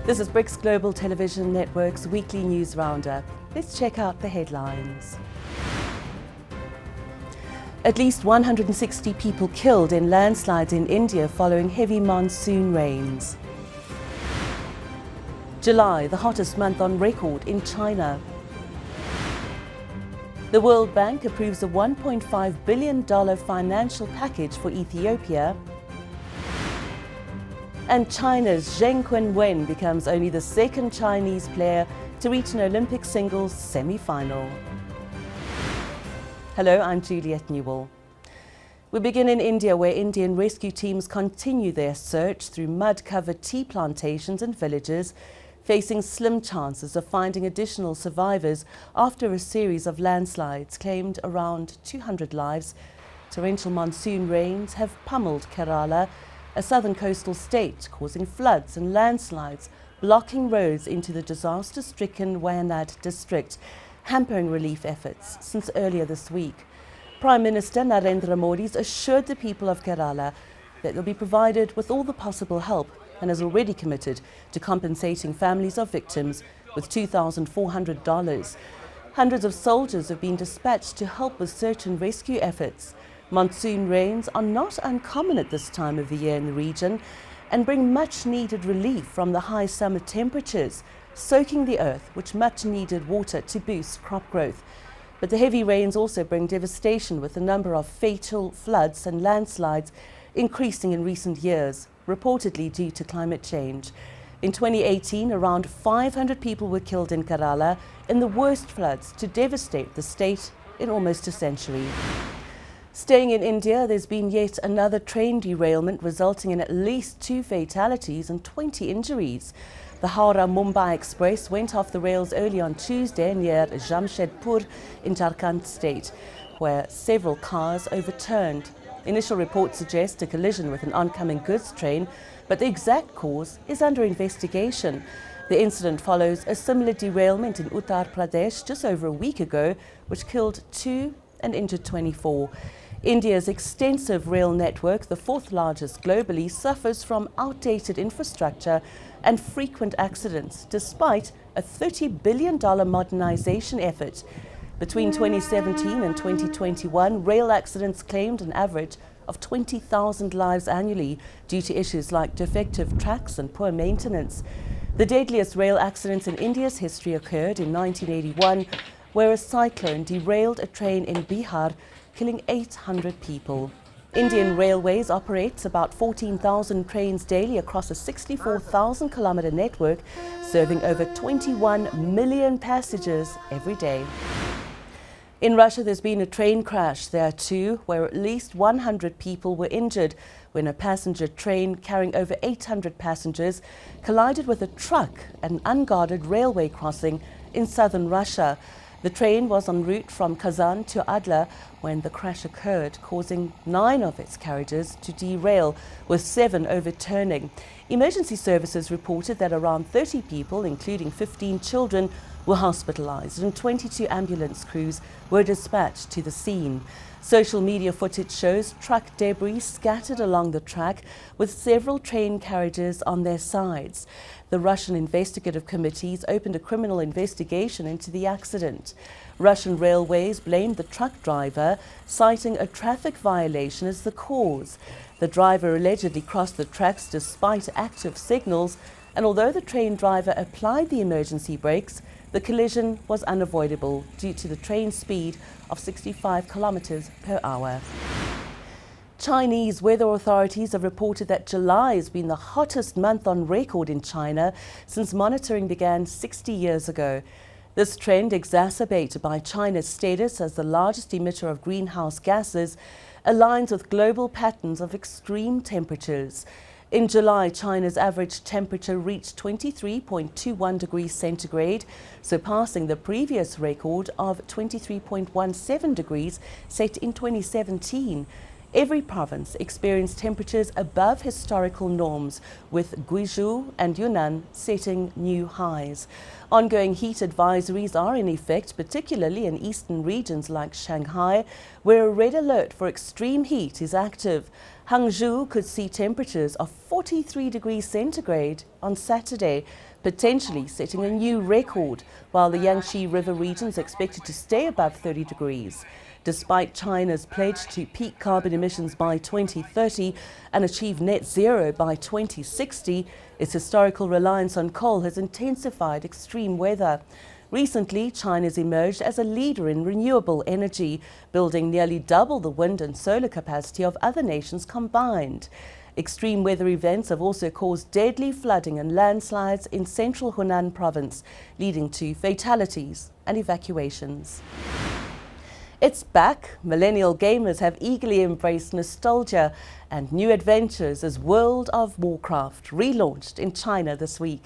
This is BRICS Global Television Network's weekly news roundup. Let's check out the headlines. At least 160 people killed in landslides in India following heavy monsoon rains. July, the hottest month on record in China. The World Bank approves a $1.5 billion financial package for Ethiopia. And China's Zheng Qinwen becomes only the second Chinese player to reach an Olympic singles semi-final. Hello, I'm Juliet Newell. We begin in India, where Indian rescue teams continue their search through mud-covered tea plantations and villages, facing slim chances of finding additional survivors after a series of landslides claimed around 200 lives. Torrential monsoon rains have pummeled Kerala, a southern coastal state, causing floods and landslides, blocking roads into the disaster-stricken Wayanad district, hampering relief efforts since earlier this week. Prime Minister Narendra Modi has assured the people of Kerala that they'll be provided with all the possible help and has already committed to compensating families of victims with $2,400. Hundreds of soldiers have been dispatched to help with search and rescue efforts. Monsoon rains are not uncommon at this time of the year in the region and bring much needed relief from the high summer temperatures, soaking the earth with much needed water to boost crop growth. But the heavy rains also bring devastation, with the number of fatal floods and landslides increasing in recent years, reportedly due to climate change. In 2018, around 500 people were killed in Kerala in the worst floods to devastate the state in almost a century. Staying in India, there's been yet another train derailment resulting in at least 2 fatalities and 20 injuries. The Howrah-Mumbai Express went off the rails early on Tuesday near Jamshedpur in Jharkhand state, where several cars overturned. Initial reports suggest a collision with an oncoming goods train, but the exact cause is under investigation. The incident follows a similar derailment in Uttar Pradesh just over a week ago, which killed 2 and injured 24. India's extensive rail network, the 4th largest globally, suffers from outdated infrastructure and frequent accidents, despite a $30 billion modernization effort. Between 2017 and 2021, rail accidents claimed an average of 20,000 lives annually due to issues like defective tracks and poor maintenance. The deadliest rail accidents in India's history occurred in 1981, where a cyclone derailed a train in Bihar, killing 800 people. Indian Railways operates about 14,000 trains daily across a 64,000-kilometre network, serving over 21 million passengers every day. In Russia, there's been a train crash there too, where at least 100 people were injured when a passenger train carrying over 800 passengers collided with a truck at an unguarded railway crossing in southern Russia. The train was en route from Kazan to Adler when the crash occurred, causing 9 of its carriages to derail, with 7 overturning. Emergency services reported that around 30 people, including 15 children, were hospitalized and 22 ambulance crews were dispatched to the scene. Social media footage shows truck debris scattered along the track, with several train carriages on their sides. The Russian investigative committees opened a criminal investigation into the accident. Russian railways blamed the truck driver, citing a traffic violation as the cause. The driver allegedly crossed the tracks despite active signals, and although the train driver applied the emergency brakes, the collision was unavoidable due to the train's speed of 65 kilometers per hour. Chinese weather authorities have reported that July has been the hottest month on record in China since monitoring began 60 years ago. This trend, exacerbated by China's status as the largest emitter of greenhouse gases, aligns with global patterns of extreme temperatures. In July, China's average temperature reached 23.21 degrees centigrade, surpassing the previous record of 23.17 degrees set in 2017. every province experienced temperatures above historical norms, with Guizhou and Yunnan setting new highs. Ongoing heat advisories are in effect, particularly in eastern regions like Shanghai, where a red alert for extreme heat is active. Hangzhou could see temperatures of 43 degrees centigrade on Saturday, potentially setting a new record, while the Yangtze River region is expected to stay above 30 degrees. Despite China's pledge to peak carbon emissions by 2030 and achieve net zero by 2060, its historical reliance on coal has intensified extreme weather. Recently, China's emerged as a leader in renewable energy, building nearly double the wind and solar capacity of other nations combined. Extreme weather events have also caused deadly flooding and landslides in central Hunan province, leading to fatalities and evacuations. It's back. Millennial gamers have eagerly embraced nostalgia and new adventures as World of Warcraft relaunched in China this week.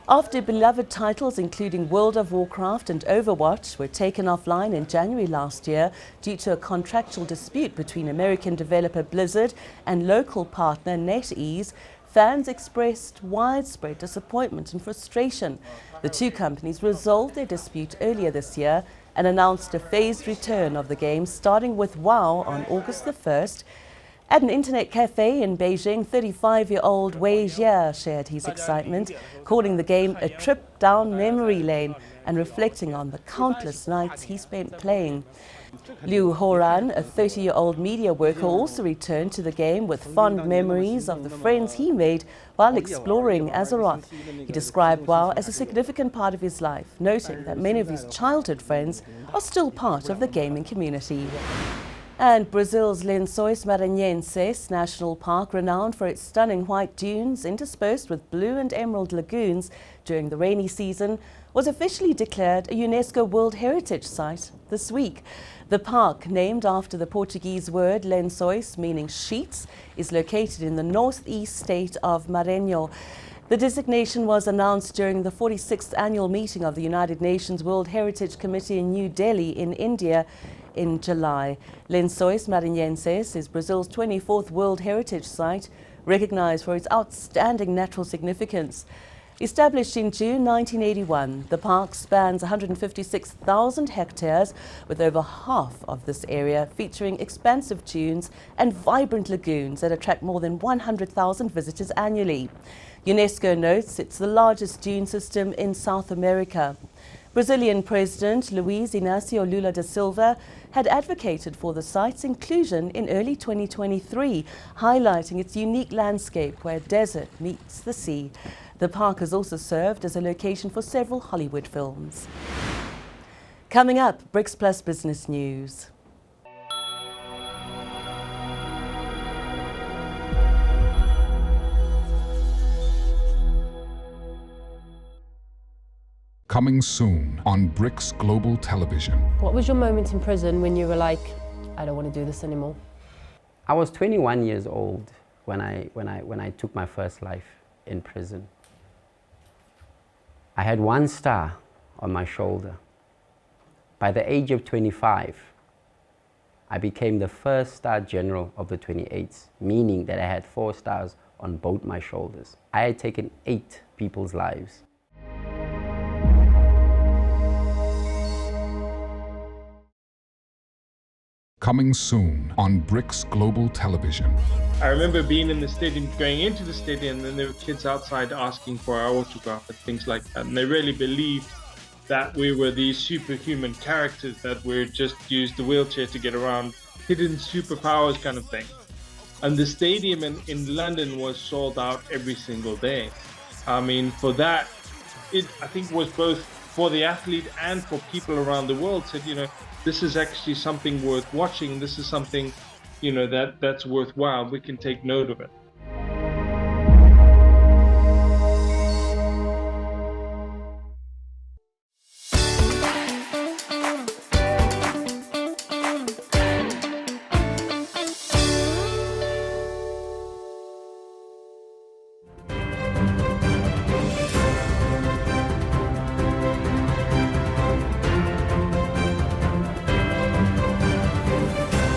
After beloved titles including World of Warcraft and Overwatch were taken offline in January last year due to a contractual dispute between American developer Blizzard and local partner NetEase, fans expressed widespread disappointment and frustration. The two companies resolved their dispute earlier this year and announced a phased return of the game, starting with WoW on August the 1st. At an internet cafe in Beijing, 35-year-old Wei Jia shared his excitement, calling the game a trip down memory lane and reflecting on the countless nights he spent playing. Liu Horan, a 30-year-old media worker, also returned to the game with fond memories of the friends he made while exploring Azeroth. He described WoW as a significant part of his life, noting that many of his childhood friends are still part of the gaming community. And Brazil's Lençóis Maranhenses National Park, renowned for its stunning white dunes interspersed with blue and emerald lagoons during the rainy season, was officially declared a UNESCO World Heritage Site this week. The park, named after the Portuguese word lençóis, meaning sheets, is located in the northeast state of Maranhão. The designation was announced during the 46th annual meeting of the United Nations World Heritage Committee in New Delhi in India in July. Lençóis Maranhenses is Brazil's 24th World Heritage Site, recognized for its outstanding natural significance. Established in June 1981, the park spans 156,000 hectares, with over half of this area featuring expansive dunes and vibrant lagoons that attract more than 100,000 visitors annually. UNESCO notes it's the largest dune system in South America. Brazilian President Luiz Inácio Lula da Silva had advocated for the site's inclusion in early 2023, highlighting its unique landscape where desert meets the sea. The park has also served as a location for several Hollywood films. Coming up, BRICS Plus Business News. Coming soon on BRICS Global Television. What was your moment in prison when you were like, I don't want to do this anymore? I was 21 years old when I took my first life in prison. I had one star on my shoulder. By the age of 25, I became the first star general of the 28s, meaning that I had 4 stars on both my shoulders. I had taken 8 people's lives. Coming soon on BRICS Global Television. I remember being in the stadium, going into the stadium, and then there were kids outside asking for our autograph and things like that. And they really believed that we were these superhuman characters, that we just used the wheelchair to get around, hidden superpowers kind of thing. And the stadium in London was sold out every single day. I mean, for that, it I think was both for the athlete and for people around the world said, you know, this is actually something worth watching. This is something, you know, that's worthwhile. We can take note of it.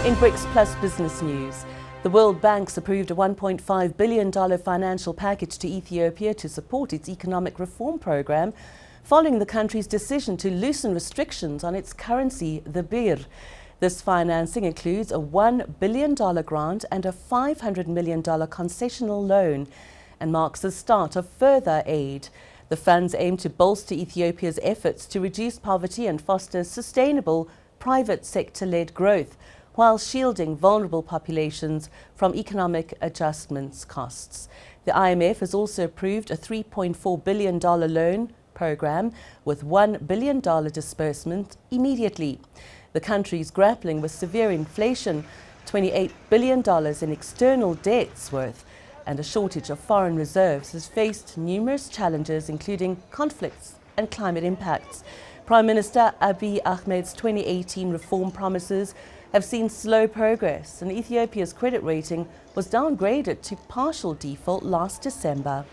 In BRICS Plus business news. The World Bank's approved a $1.5 billion financial package to Ethiopia to support its economic reform program, following the country's decision to loosen restrictions on its currency, the birr. This financing includes a $1 billion grant and a $500 million concessional loan and marks the start of further aid. The funds aim to bolster Ethiopia's efforts to reduce poverty and foster sustainable private sector-led growth, while shielding vulnerable populations from economic adjustments costs. The IMF has also approved a $3.4 billion loan program with $1 billion disbursement immediately. The country is grappling with severe inflation, $28 billion in external debts worth, and a shortage of foreign reserves has faced numerous challenges, including conflicts and climate impacts. Prime Minister Abiy Ahmed's 2018 reform promises have seen slow progress, and Ethiopia's credit rating was downgraded to partial default last December.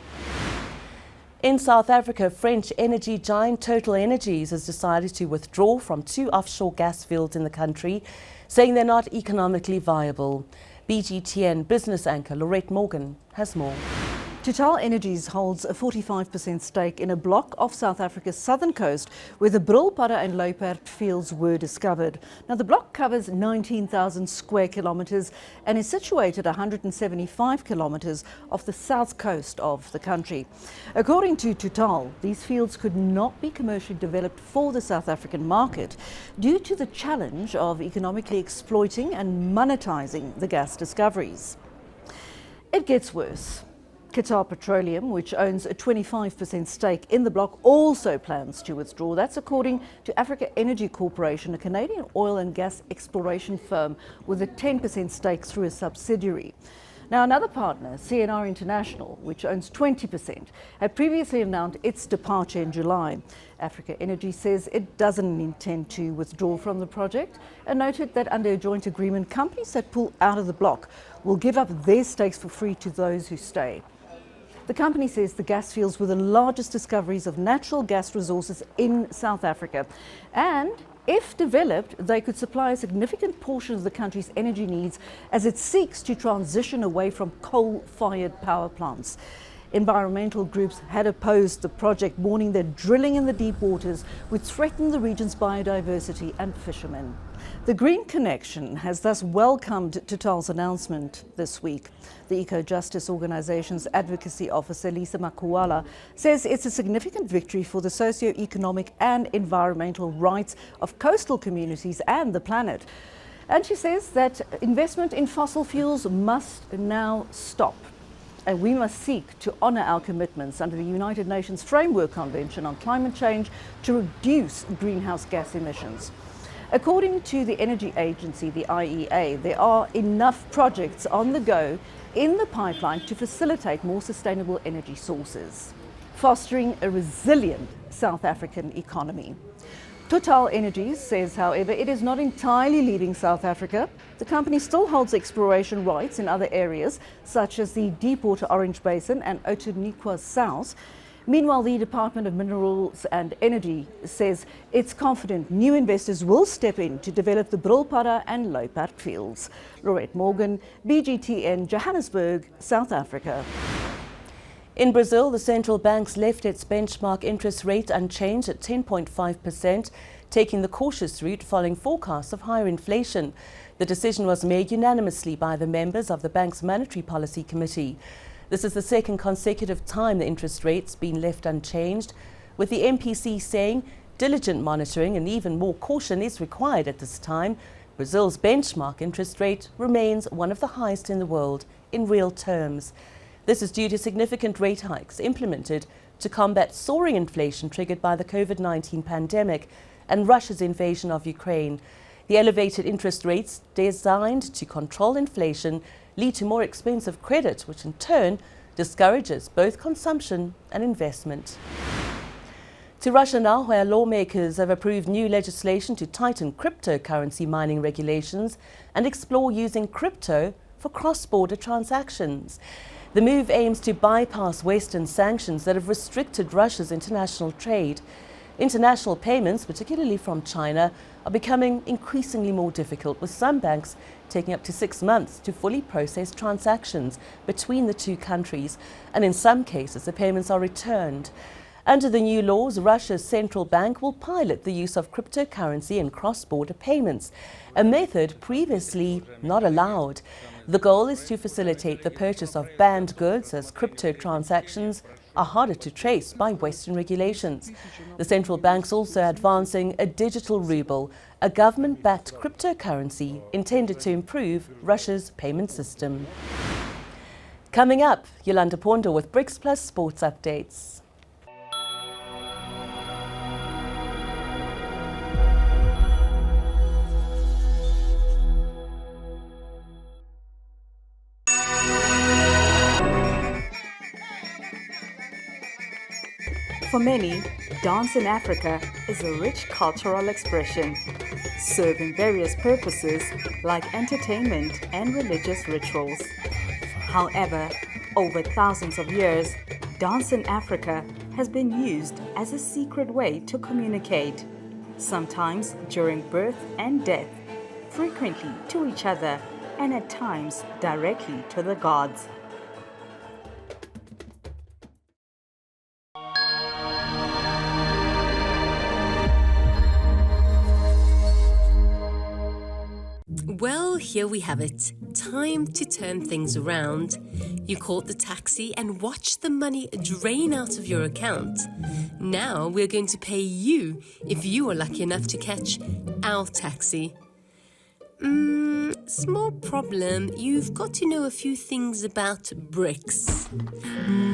In South Africa, French energy giant Total Energies has decided to withdraw from 2 offshore gas fields in the country, saying they're not economically viable. BGTN business anchor Lorette Morgan has more. Total Energies holds a 45% stake in a block off South Africa's southern coast where the Brulpadda and Luiperd fields were discovered. Now, the block covers 19,000 square kilometres and is situated 175 kilometres off the south coast of the country. According to Total, these fields could not be commercially developed for the South African market due to the challenge of economically exploiting and monetising the gas discoveries. It gets worse. Qatar Petroleum, which owns a 25% stake in the block, also plans to withdraw. That's according to Africa Energy Corporation, a Canadian oil and gas exploration firm with a 10% stake through a subsidiary. Now, another partner, CNR International, which owns 20%, had previously announced its departure in July. Africa Energy says it doesn't intend to withdraw from the project and noted that under a joint agreement, companies that pull out of the block will give up their stakes for free to those who stay. The company says the gas fields were the largest discoveries of natural gas resources in South Africa, and if developed, they could supply a significant portion of the country's energy needs as it seeks to transition away from coal-fired power plants. Environmental groups had opposed the project, warning that drilling in the deep waters would threaten the region's biodiversity and fishermen. The Green Connection has thus welcomed Total's announcement this week. The Eco-Justice Organization's advocacy officer, Lisa Makuala, says it's a significant victory for the socio-economic and environmental rights of coastal communities and the planet. And she says that investment in fossil fuels must now stop. And we must seek to honour our commitments under the United Nations Framework Convention on Climate Change to reduce greenhouse gas emissions. According to the Energy Agency, the IEA, there are enough projects on the go in the pipeline to facilitate more sustainable energy sources, fostering a resilient South African economy. Total Energies says, however, it is not entirely leaving South Africa. The company still holds exploration rights in other areas, such as the Deepwater Orange Basin and Outeniqua South. Meanwhile, the Department of Minerals and Energy says it's confident new investors will step in to develop the Brulpadda and Luiperd fields. Lorette Morgan, BGTN, Johannesburg, South Africa. In Brazil, the central bank's left its benchmark interest rate unchanged at 10.5%, taking the cautious route following forecasts of higher inflation. The decision was made unanimously by the members of the bank's Monetary Policy Committee. This is the second consecutive time the interest rate's been left unchanged, with the MPC saying diligent monitoring and even more caution is required at this time. Brazil's benchmark interest rate remains one of the highest in the world in real terms. This is due to significant rate hikes implemented to combat soaring inflation triggered by the COVID-19 pandemic and Russia's invasion of Ukraine. The elevated interest rates designed to control inflation lead to more expensive credit, which in turn discourages both consumption and investment. To Russia now, where lawmakers have approved new legislation to tighten cryptocurrency mining regulations and explore using crypto for cross-border transactions. The move aims to bypass Western sanctions that have restricted Russia's international trade. International payments, particularly from China, are becoming increasingly more difficult, with some banks taking up to 6 months to fully process transactions between the two countries, and in some cases the payments are returned. Under the new laws, Russia's central bank will pilot the use of cryptocurrency in cross-border payments, a method previously not allowed. The goal is to facilitate the purchase of banned goods, as crypto transactions are harder to trace by Western regulations. The central bank's also advancing a digital ruble, a government-backed cryptocurrency intended to improve Russia's payment system. Coming up, Yolanda Pondo with BRICS Plus sports updates. For many, dance in Africa is a rich cultural expression, serving various purposes like entertainment and religious rituals. However, over thousands of years, dance in Africa has been used as a secret way to communicate, sometimes during birth and death, frequently to each other, and at times directly to the gods. Well, here we have it. Time to turn things around. You caught the taxi and watched the money drain out of your account. Now we're going to pay you if you are lucky enough to catch our taxi. Small problem. You've got to know a few things about BRICS.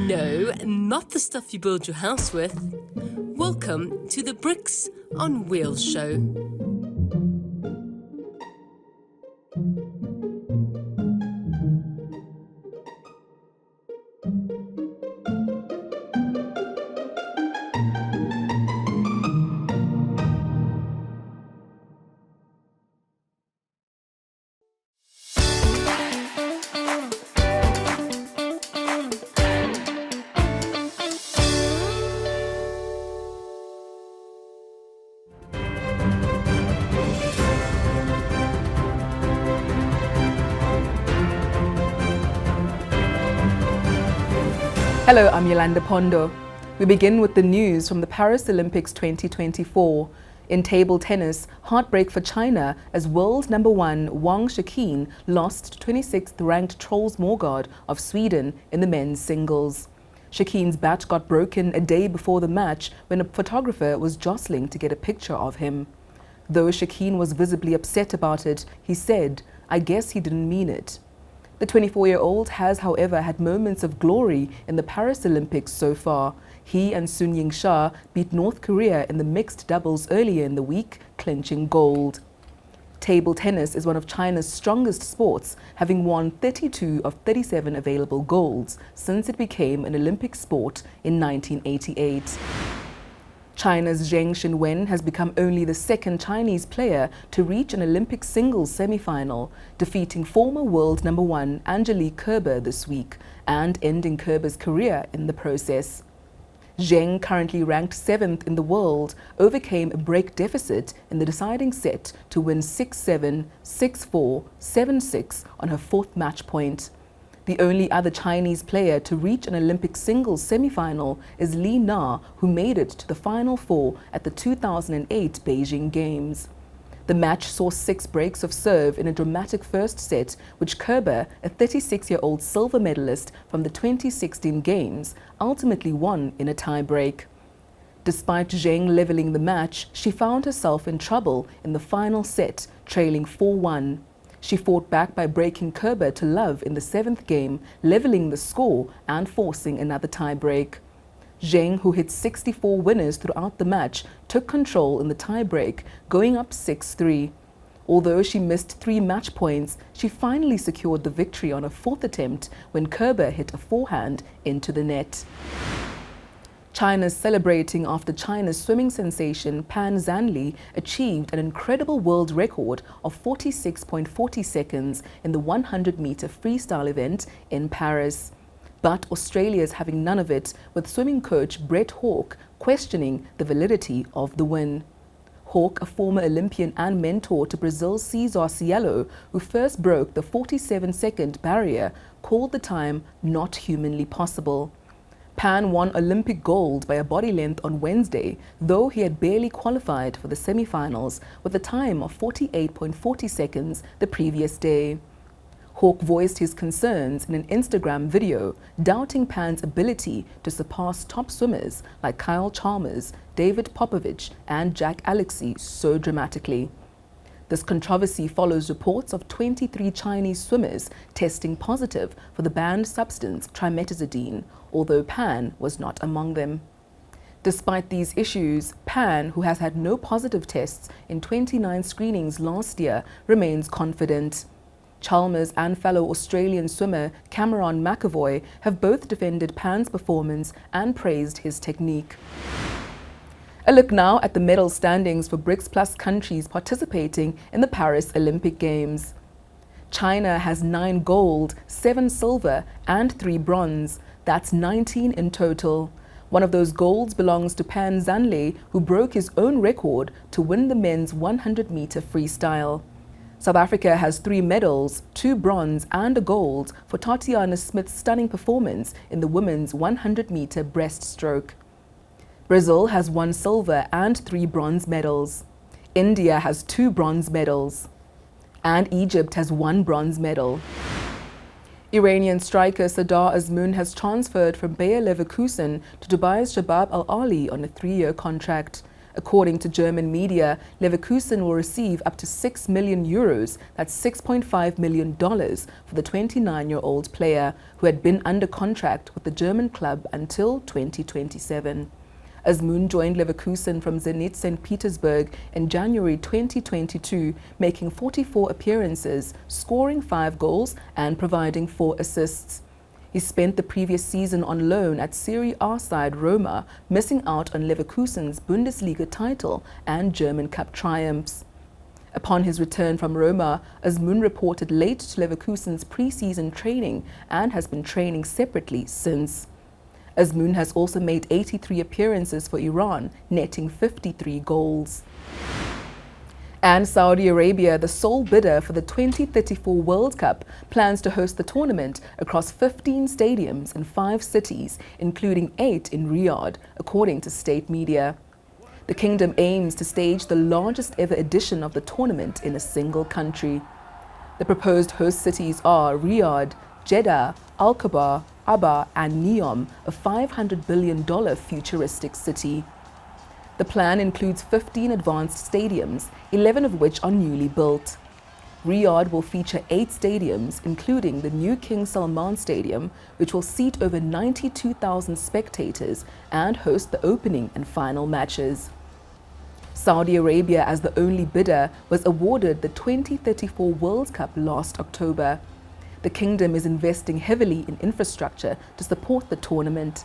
No, not the stuff you build your house with. Welcome to the BRICS on Wheels show. Hello, I'm Yolanda Pondo. We begin with the news from the Paris Olympics 2024. In table tennis, heartbreak for China as world number 1 Wang Shiqin lost to 26th ranked Troels Morgaard of Sweden in the men's singles. Shiqin's bat got broken a day before the match when a photographer was jostling to get a picture of him. Though Shiqin was visibly upset about it, he said, "I guess he didn't mean it." The 24-year-old has, however, had moments of glory in the Paris Olympics so far. He and Sun Ying-sha beat North Korea in the mixed doubles earlier in the week, clinching gold. Table tennis is one of China's strongest sports, having won 32 of 37 available golds since it became an Olympic sport in 1988. China's Zheng Xinwen has become only the second Chinese player to reach an Olympic singles semi-final, defeating former world number 1 Angelique Kerber this week and ending Kerber's career in the process. Zheng, currently ranked 7th in the world, overcame a break deficit in the deciding set to win 6-7, 6-4, 7-6 on her 4th match point. The only other Chinese player to reach an Olympic singles semi-final is Li Na, who made it to the Final Four at the 2008 Beijing Games. The match saw 6 breaks of serve in a dramatic first set, which Kerber, a 36-year-old silver medalist from the 2016 Games, ultimately won in a tie-break. Despite Zheng leveling the match, she found herself in trouble in the final set, trailing 4-1. She fought back by breaking Kerber to love in the 7th game, leveling the score and forcing another tie-break. Zheng, who hit 64 winners throughout the match, took control in the tie-break, going up 6-3. Although she missed 3 match points, she finally secured the victory on her 4th attempt when Kerber hit a forehand into the net. China's celebrating after China's swimming sensation Pan Zhanli achieved an incredible world record of 46.40 seconds in the 100-meter freestyle event in Paris. But Australia is having none of it, with swimming coach Brett Hawke questioning the validity of the win. Hawk, a former Olympian and mentor to Brazil's Cesar Cielo, who first broke the 47-second barrier, called the time not humanly possible. Pan won Olympic gold by a body length on Wednesday, though he had barely qualified for the semi-finals with a time of 48.40 seconds the previous day. Hawk voiced his concerns in an Instagram video, doubting Pan's ability to surpass top swimmers like Kyle Chalmers, David Popovich and Jack Alexey so dramatically. This controversy follows reports of 23 Chinese swimmers testing positive for the banned substance trimetazidine, although Pan was not among them. Despite these issues, Pan, who has had no positive tests in 29 screenings last year, remains confident. Chalmers and fellow Australian swimmer Cameron McAvoy have both defended Pan's performance and praised his technique. A look now at the medal standings for BRICS Plus countries participating in the Paris Olympic Games. China has 9 gold, 7 silver and 3 bronze. That's 19 in total. One of those golds belongs to Pan Zanle, who broke his own record to win the men's 100-meter freestyle. South Africa has 3 medals, 2 bronze and a gold for Tatiana Smith's stunning performance in the women's 100-meter breaststroke. Brazil has 1 silver and 3 bronze medals. India has 2 bronze medals. And Egypt has 1 bronze medal. Iranian striker Sardar Azmoun has transferred from Bayer Leverkusen to Dubai's Shabab Al Ahly on a 3-year contract. According to German media, Leverkusen will receive up to €6 million, that's $6.5 million, for the 29-year-old player, who had been under contract with the German club until 2027. Azmoun joined Leverkusen from Zenit St. Petersburg in January 2022, making 44 appearances, scoring 5 goals and providing 4 assists. He spent the previous season on loan at Serie A side Roma, missing out on Leverkusen's Bundesliga title and German Cup triumphs. Upon his return from Roma, Azmoun reported late to Leverkusen's pre-season training and has been training separately since. Azmoun has also made 83 appearances for Iran, netting 53 goals. And Saudi Arabia, the sole bidder for the 2034 World Cup, plans to host the tournament across 15 stadiums in 5 cities, including 8 in Riyadh, according to state media. The kingdom aims to stage the largest ever edition of the tournament in a single country. The proposed host cities are Riyadh, Jeddah, Al-Khabar, Aba and Neom, a $500 billion futuristic city. The plan includes 15 advanced stadiums, 11 of which are newly built. Riyadh will feature 8 stadiums, including the new King Salman Stadium, which will seat over 92,000 spectators and host the opening and final matches. Saudi Arabia, as the only bidder, was awarded the 2034 World Cup last October. The kingdom is investing heavily in infrastructure to support the tournament.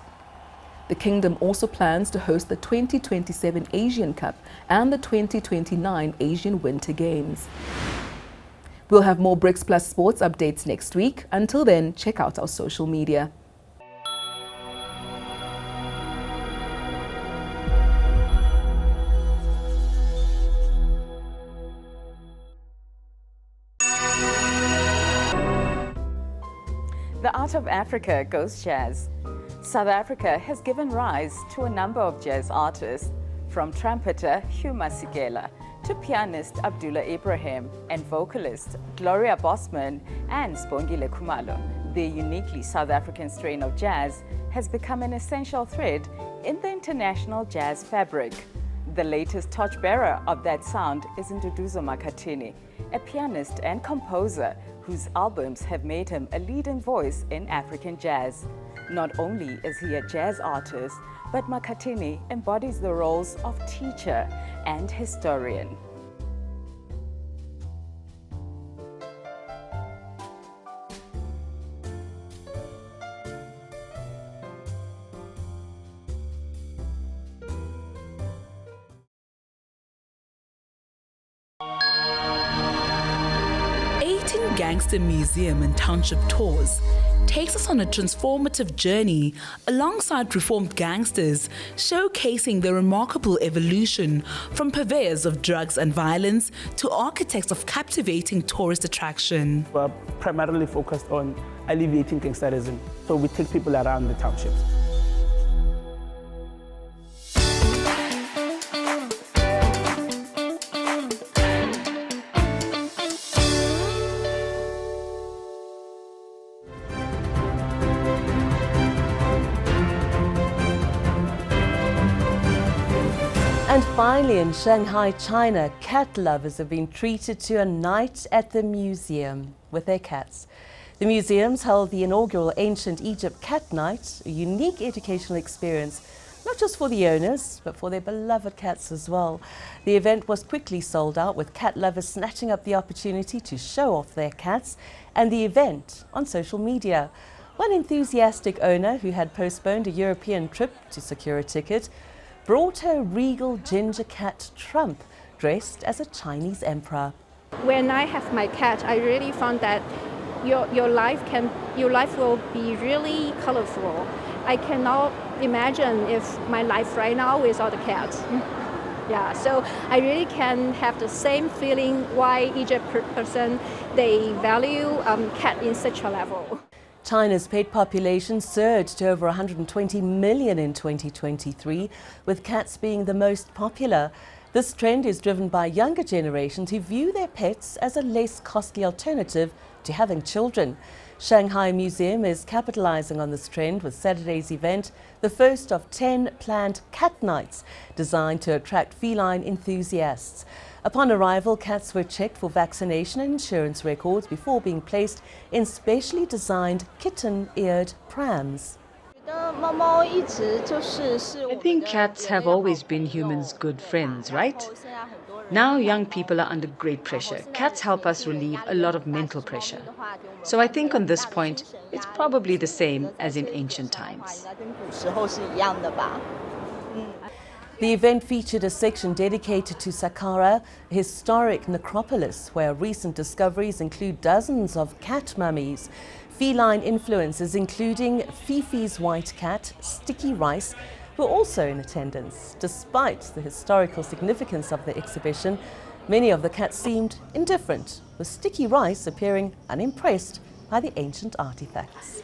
The kingdom also plans to host the 2027 Asian Cup and the 2029 Asian Winter Games. We'll have more BRICS Plus sports updates next week. Until then, check out our social media. The Art of Africa goes jazz. South Africa has given rise to a number of jazz artists, from trumpeter Hugh Masekela to pianist Abdullah Ibrahim and vocalist Gloria Bosman and Sibongile Khumalo. Their uniquely South African strain of jazz has become an essential thread in the international jazz fabric. The latest torchbearer of that sound is Nduduzo Makhathini, a pianist and composer whose albums have made him a leading voice in African jazz. Not only is he a jazz artist, but Makhathini embodies the roles of teacher and historian. Gangster Museum and Township Tours takes us on a transformative journey alongside reformed gangsters, showcasing the remarkable evolution from purveyors of drugs and violence to architects of captivating tourist attraction. We're primarily focused on alleviating gangsterism, so we take people around the townships. And finally, in Shanghai, China, cat lovers have been treated to a night at the museum with their cats. The museums held the inaugural Ancient Egypt Cat Night, a unique educational experience, not just for the owners, but for their beloved cats as well. The event was quickly sold out, with cat lovers snatching up the opportunity to show off their cats and the event on social media. One enthusiastic owner who had postponed a European trip to secure a ticket brought her regal ginger cat Trump, dressed as a Chinese emperor. When I have my cat, I really found that your life will be really colorful. I cannot imagine if my life right now without a cat. Yeah, so I really can have the same feeling why Egypt person they value cat in such a level. China's pet population surged to over 120 million in 2023, with cats being the most popular. This trend is driven by younger generations who view their pets as a less costly alternative to having children. Shanghai Museum is capitalizing on this trend with Saturday's event, the first of 10 planned cat nights designed to attract feline enthusiasts. Upon arrival, cats were checked for vaccination and insurance records before being placed in specially designed kitten-eared prams. I think cats have always been humans' good friends, right? Now young people are under great pressure. Cats help us relieve a lot of mental pressure. So I think on this point, it's probably the same as in ancient times. The event featured a section dedicated to Saqqara, a historic necropolis where recent discoveries include dozens of cat mummies. Feline influencers, including Fifi's white cat, Sticky Rice, were also in attendance. Despite the historical significance of the exhibition, many of the cats seemed indifferent, with Sticky Rice appearing unimpressed by the ancient artifacts.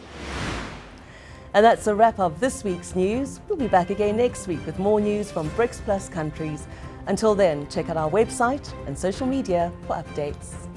And that's a wrap of this week's news. We'll be back again next week with more news from BRICS Plus countries. Until then, check out our website and social media for updates.